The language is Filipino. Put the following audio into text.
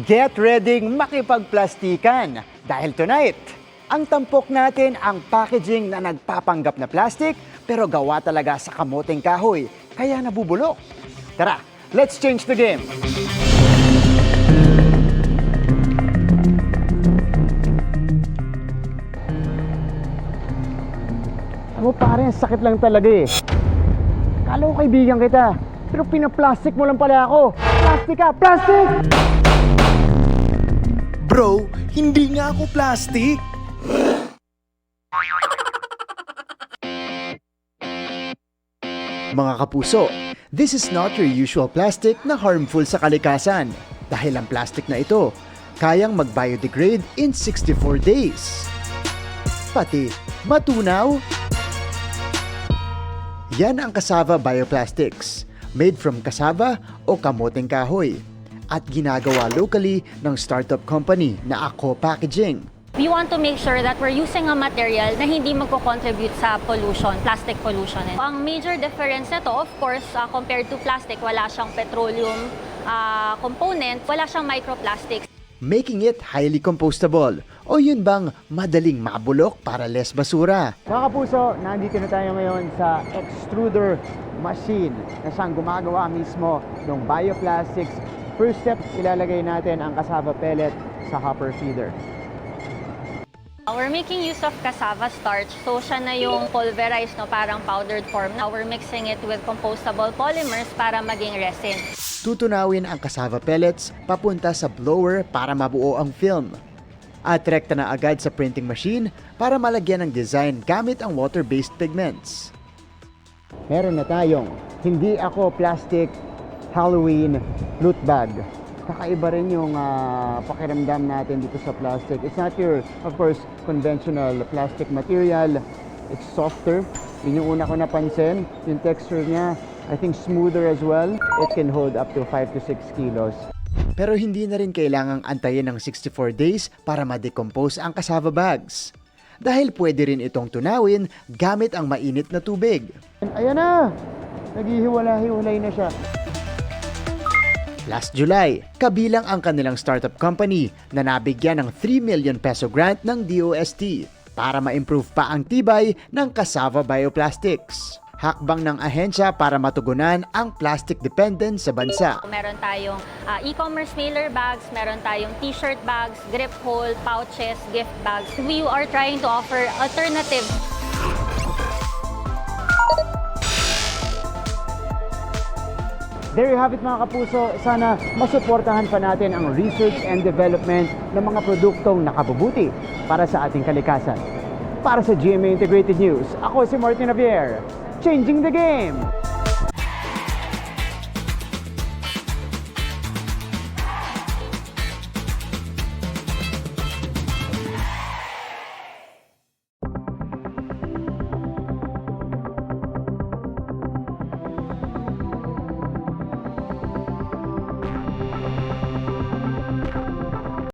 Get ready makipagplastikan dahil tonight, ang tampok natin ang packaging na nagpapanggap na plastic pero gawa talaga sa kamoting kahoy, kaya nabubulok. Tara, let's change the game! Ano pare, sakit lang talaga eh. Kala ko kaibigan kita, pero pinaplastic mo lang pala ako. Plastic ka! Plastic! Bro, hindi nga ako plastic. Mga kapuso, this is not your usual plastic na harmful sa kalikasan. Dahil ang plastic na ito, kayang mag-biodegrade in 64 days. Pati, matunaw. Yan ang cassava bioplastics, made from cassava o kamoteng kahoy, at ginagawa locally ng startup company na Ako Packaging. We want to make sure that we're using a material na hindi magko-contribute sa pollution, plastic pollution. Ang major difference nito, of course, compared to plastic, wala siyang petroleum component, wala siyang microplastics. Making it highly compostable. O yun bang madaling mabulok para less basura? Mga kapuso, nandito na tayo ngayon sa extruder machine na siyang gumagawa mismo ng bioplastics. First step, ilalagay natin ang cassava pellet sa hopper feeder. We're making use of cassava starch, so siya na yung pulverized, no, parang powdered form. Now we're mixing it with compostable polymers para maging resin. Tutunawin ang cassava pellets papunta sa blower para mabuo ang film. At rekta na agad sa printing machine para malagyan ng design gamit ang water-based pigments. Meron na tayong Hindi Ako Plastic Halloween loot bag. Kakaiba rin yung pakiramdam natin dito sa plastic. It's not your, of course, conventional plastic material. It's softer. Yun yung una ko napansin. Yung texture niya, I think smoother as well. It can hold up to 5 to 6 kilos. Pero hindi na rin kailangang antayin ng 64 days para ma-decompose ang cassava bags. Dahil pwede rin itong tunawin gamit ang mainit na tubig. Ayan na! Naghihiwala-hiwalay na siya. Last July, kabilang ang kanilang startup company na nabigyan ng 3 million peso grant ng DOST para ma-improve pa ang tibay ng cassava bioplastics. Hakbang ng ahensya para matugunan ang plastic dependence sa bansa. Meron tayong e-commerce mailer bags, meron tayong t-shirt bags, grip hole, pouches, gift bags. We are trying to offer alternatives. There you have it mga kapuso, sana masuportahan pa natin ang research and development ng mga produktong nakabubuti para sa ating kalikasan. Para sa GMA Integrated News, ako si Martin Javier, changing the game!